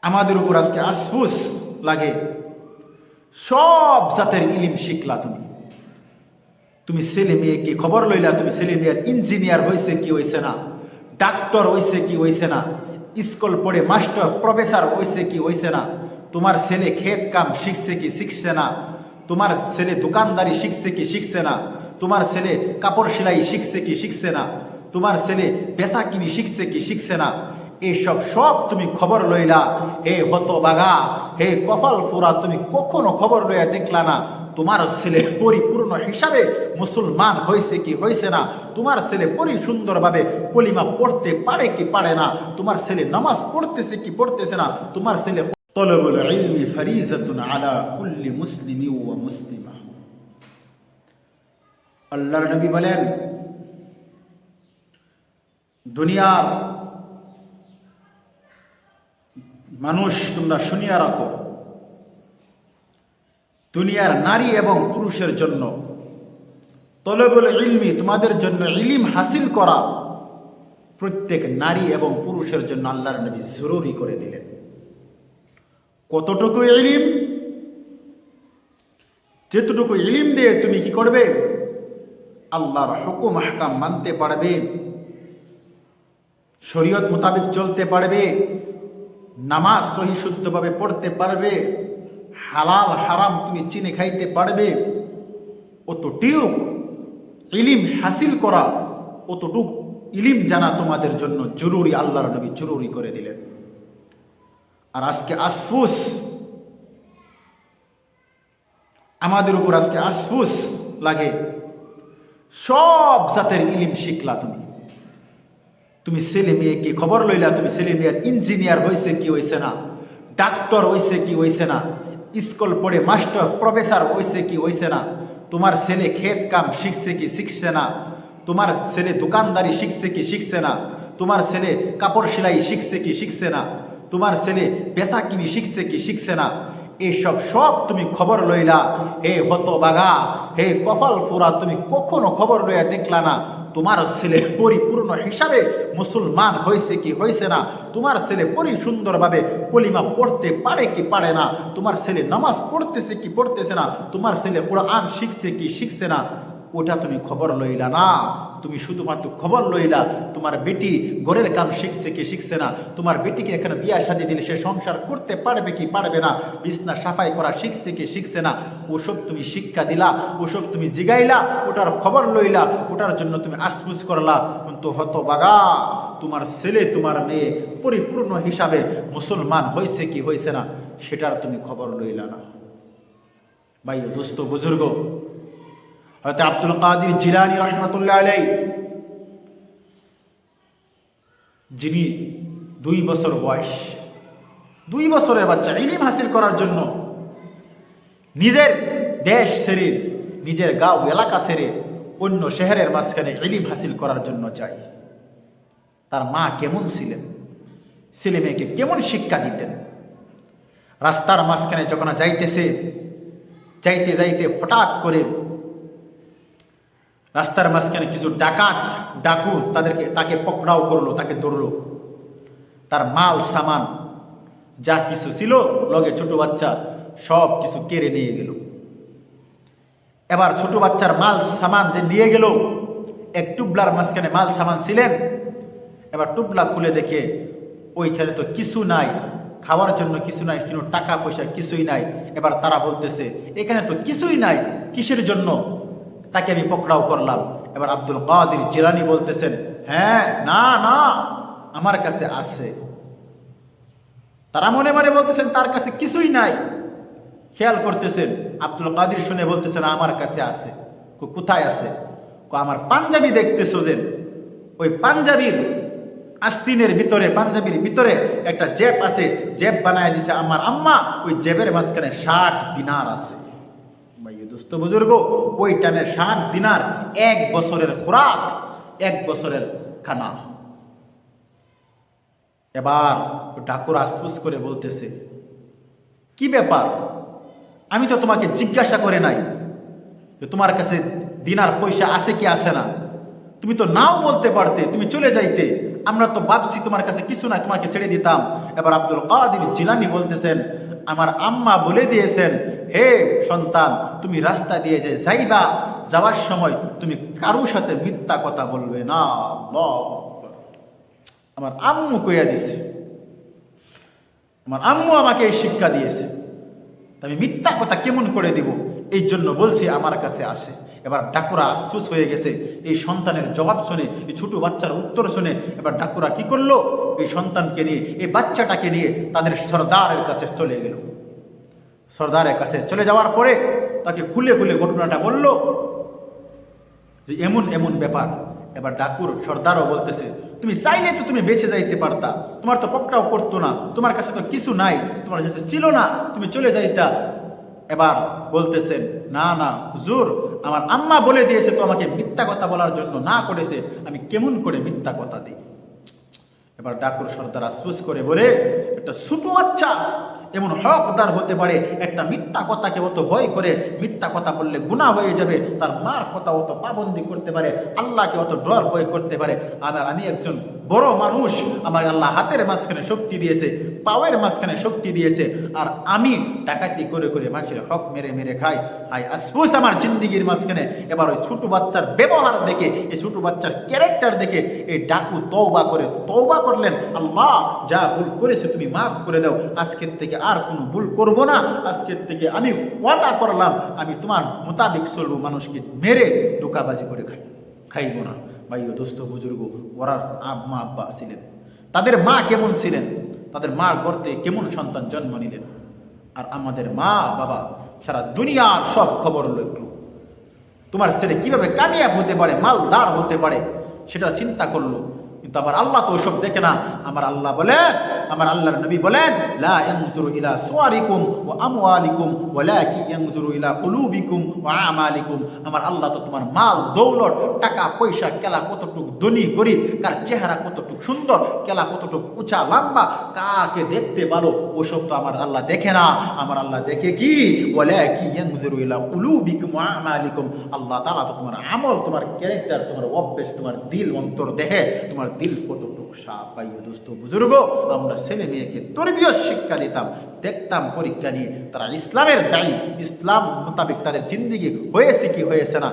আমাদের উপর আজকে আফসোস লাগে, সব জাতের ইলিম শিখলা তুমি। তুমি ছেলে মেয়েকে খবর লইলা, তুমি ছেলে মেয়ের ইঞ্জিনিয়ার হয়েছে কি হয়েছে না, ডাক্তার হয়েছে কি হয়েছে না, স্কুল পড়ে মাস্টার প্রফেসর হয়েছে কি হয়েছে না, তোমার ছেলে ক্ষেত কাম শিখছে কি শিখছে না, তোমার ছেলে দোকানদারি শিখছে কি শিখছে না, তোমার ছেলে কাপড় সেলাই শিখছে কি শিখছে না, তোমার ছেলে পেশা কিনি শিখছে কি শিখছে না, এইসব সব তুমি খবর লইলা। হে হতবাগা, হে কপাল পোড়া, তুমি কখনো খবর লইয়া দেখলা না তোমার ছেলে পরিপূর্ণ হিসাবে মুসলমান হয়েছে কি হয়েছে না, তোমার ছেলে সুন্দরভাবে কলিমা পড়তে পারে কি পারে না, তোমার ছেলে নামাজ পড়তেছে কি পড়তেছে না, তোমার ছেলে তলবুল ইলমি ফরিজাতুন আলা কুল্লি মুসলিমি ওয়া মুসলিমা। আল্লাহর নবী বলেন, দুনিয়ার মানুষ তোমরা শুনিয়া রাখো, দুনিয়ার নারী এবং পুরুষের জন্য তলবুল ইলমি, তোমাদের জন্য ইলিম হাসিল করা প্রত্যেক নারী এবং পুরুষের জন্য আল্লাহর নবী জরুরি করে দিলেন। কতটুকু ইলিম? যেতটুকু ইলিম দিয়ে তুমি কি করবে, আল্লাহর হুকুম আহকাম মানতে পারবে, শরীয়ত মোতাবেক চলতে পারবে, নামাজ সহি শুদ্ধভাবে পড়তে পারবে, হালাল হারাম তুমি চিনে খাইতে পারবে, অতটুক ইলিম হাসিল করা, অতটুক ইলিম জানা তোমাদের জন্য জরুরি, আল্লাহর নবী জরুরি করে দিলেন। আর আজকে আফসোস, আমাদের উপর আজকে আফসোস লাগে, সব জাতের ইলিম শিখলা তুমি। তুমি ছেলে মেয়েকে খবর লইলা, তুমি ছেলে মেয়ের ইঞ্জিনিয়ার হয়েছে কি হয়েছে না, ডাক্তার হয়েছে কি হয়েছে না, স্কুল পড়ে মাস্টার প্রফেসর হয়েছে কি হয়েছে না, তোমার ছেলে ক্ষেত কাম শিখছে কি শিখছে না, তোমার ছেলে দোকানদারি শিখছে কি শিখছে না, তোমার ছেলে কাপড় সেলাই শিখছে কি শিখছে না, তোমার ছেলে পেশা কিনি শিখছে কি শিখছে না, এইসব সব তুমি খবর লইলা। হে হতবাগা, হে কপাল পোড়া, তুমি কখনো খবর লইয়া দেখলা না তোমার ছেলে পরিপূর্ণ হিসাবে মুসলমান হয়েছে কি হয়েছে না, তোমার ছেলে সুন্দরভাবে কলিমা পড়তে পারে কি পারে না, তোমার ছেলে নামাজ পড়তেছে কি পড়তেছে না, তোমার ছেলে কোরআন শিখছে কি শিখছে না, ওটা তুমি খবর লইলা না। তুমি শুধুমাত্র খবর লইলা তোমার বেটি ঘরের কাম শিখছে কি শিখছে না, তোমার বেটিকে এখানে বিয়া শাদী দিলে সে সংসার করতে পারবে কি পারবে না, বিছনা সাফাই করা শিখছে কি শিখছে না, ওসব তুমি শিক্ষা দিলা, ওসব তুমি জিগাইলা, ওটার খবর লইলা, ওটার জন্য তুমি আফসোস করলা। কিন্তু হতবাগা, তোমার ছেলে তোমার মেয়ে পরিপূর্ণ হিসাবে মুসলমান হয়েছে কি হয়েছে না, সেটার তুমি খবর লইলা না। ভাই দোস্ত বুজুর্গ, হযরত আব্দুল কাদের জিলানী রাহমাতুল্লাহ আলাইহি, যিনি 2 বছর বয়স, 2 বছরের বাচ্চা ইলম হাসিল করার জন্য নিজের দেশ ছেড়ে, নিজের গাঁও এলাকা ছেড়ে অন্য শহরের মাঝখানে ইলম হাসিল করার জন্য যায়। তার মা কেমন ছিলেন, ছেলে মেয়েকে কেমন শিক্ষা দিতেন। রাস্তার মাঝখানে যখন যাইতেছে, যাইতে যাইতে হঠাৎ করে রাস্তার মাঝখানে কিছু ডাকু তাকে পকড়াও করলো, তাকে ধরলো, তার মাল সামান যা কিছু ছিল লগে ছোট বাচ্চা সব কিছু কেড়ে নিয়ে গেল। এবার ছোট বাচ্চার মাল সামান যে নিয়ে গেল, এক টুবলার মাঝখানে মাল সামান ছিলেন। এবার টুবলা খুলে দেখে ওইখানে তো কিছু নাই, খাওয়ার জন্য কিছু নাই, কিন্তু টাকা পয়সা কিছুই নাই। এবার তারা বলতেছে এখানে তো কিছুই নাই, কিসের জন্য তাকে আমি পকড়াও করলাম। এবার আব্দুল কাদের জিলানী বলতেছেন, হ্যাঁ, না না, আমার কাছে আছে। তারা মনে মনে বলতেছেন তার কাছে কিছুই নাই। খেয়াল করতেছেন, আব্দুল কাদের শুনে বলতেছেন আমার কাছে আছে। কোথায় আছে? আমার পাঞ্জাবি দেখতেছো যে, ওই পাঞ্জাবির আস্তিনের ভিতরে, পাঞ্জাবির ভিতরে একটা জেব আছে, জেব বানায় দিছে আমার আম্মা, ওই জেবের মাঝখানে 60 দিনার আছে। দোস্ত বুজুর্গ, ওই টাইমে 60 দিনার 1 বছরের খোরাক, 1 বছরের খানা। এবার ডাকুর আফসোস করে বলতেছে, কি ব্যাপার, আমি তো তোমাকে জিজ্ঞাসা করে নাই যে তোমার কাছে দিনার পয়সা আছে কি আছে না, তুমি তো নাও বলতে পারতে, তুমি চলে যাইতে, আমরা তো ভাবছি তোমার কাছে কিছু নাই, তোমাকে ছেড়ে দিতাম। এবার আব্দুল কাদের জিলানী বলতেছেন, আমার আম্মা বলে দিয়েছেন, হে সন্তান, তুমি রাস্তা দিয়ে যে যাইবা, যাওয়ার সময় তুমি কারোর সাথে মিথ্যা কথা বলবে না। আল্লাহু আকবার। আমার আম্মু কইয়া দিছে, আমার আম্মু আমাকে এই শিক্ষা দিয়েছে, আমি মিথ্যা কথা কেমন করে দিব? এই জন্য বলছি আমার কাছে আসে। এবার ডাকুরা আফসোস হয়ে গেছে এই সন্তানের জবাব শুনে, এই ছোট বাচ্চার উত্তর শুনে। এবার ডাকুরা কি করলো? এই সন্তানকে নিয়ে, এই বাচ্চাটাকে নিয়ে তাদের সর্দারের কাছে চলে গেল। সর্দারের কাছে চলে যাওয়ার পরে তাকে খুলে খুলে ঘটনাটা বলল যে এমন এমন ব্যাপার। এবার ডাকুর সর্দারও বলতেছে, তুমি চাইলে তো তুমি বেঁচে যাইতে পারতা, তোমার তো পকড়াও করতো না, তোমার কাছে তো কিছু নাই, তোমার কাছে ছিল না, তুমি চলে যাইতা। এবার বলতেছেন, না না হুজুর, আমার আম্মা বলে দিয়েছে তো আমাকে মিথ্যা কথা বলার জন্য না করেছে, আমি কেমন করে মিথ্যা কথা দিই? এবার ডাকুর সর্দার আফসোস করে বলে, একটা ছোট বাচ্চা এমন হকদার হতে পারে, একটা মিথ্যা কথাকে অত ভয় করে, মিথ্যা কথা বললে গুনাহ হয়ে যাবে, তার মার কথা অত পাবন্দি করতে পারে, আল্লাহকে অত ডর ভয় করতে পারে। আমি একজন বড় মানুষ, আমার আল্লাহ হাতের মাঝখানে শক্তি দিয়েছে, পাওয়ের মাঝখানে শক্তি দিয়েছে, আর আমি ডাকাতি করে করে মানুষের হক মেরে মেরে খাই। হাই আফসোস আমার জিন্দিগির মাঝখানে। এবার ওই ছোট বাচ্চার ব্যবহার দেখে, এই ছোট বাচ্চার ক্যারেক্টার দেখে এই ডাকু তওবা করলেন, আল্লাহ যা ভুল করেছে তুমি মাফ করে দাও, আজকের থেকে আর কোনো ভুল করব না, আজকের থেকে আমি ওয়াদা করলাম আমি তোমার মোতাবিক চলবো, মানুষকে মেরে ধোঁকাবাজি করে খাইব না। ভাই ও দোস্ত বুজুর্গ, ওরা আম্মা আব্বা ছিলেন, তাদের মা কেমন ছিলেন, তাদের মার গর্তে কেমন সন্তান জন্ম নিলেন। আর আমাদের মা বাবা সারা দুনিয়ার সব খবর লইল, তোমার ছেলে কিভাবে কামিয়াব হতে পারে, মালদার হতে পারে, সেটা চিন্তা করলো। কিন্তু আমার আল্লাহ তো ওসব দেখে না। আমার আল্লাহ বলেন, আমার আল্লাহর নবী বলেন, লা ইয়ানজুরু ইলা সুওয়ারিকুম ওয়া আমওয়ালিকুম ওয়ালাকিন ইয়ানজুরু ইলা কুলুবিকুম ওয়া আমালিকুম। আমার আল্লাহ তো তোমার মাল দৌলত, টাকা পয়সা, কেলা কতটুকু ধনী গরিব, কার চেহারা কতটুকু সুন্দর, কেলা কতটুকু উঁচা লম্বা, কাকে দেখতে ভালো, ওসব তো আমার আল্লাহ দেখে না। আমার আল্লাহ দেখে কি? ওয়ালাকিন ইয়ানজুরু ইলা কুলুবিকুম ওয়া আমালিকুম। আল্লাহ তাআলা তো তোমার আমল, তোমার ক্যারেক্টার, তোমার অভ্যাস, তোমার দিল অন্তর দেখে, তোমার দিল কতটুকু সাফ। ভাই দোস্ত বুজুর্গ, আমরা ছেলে মেয়েকে তরবিয়ত শিক্ষা দিতাম, দেখতাম পরীক্ষা নিয়ে তারা ইসলামের দায়ী, ইসলাম মোতাবেক তাদের জিন্দিগি হয়েছে কি হয়েছে না।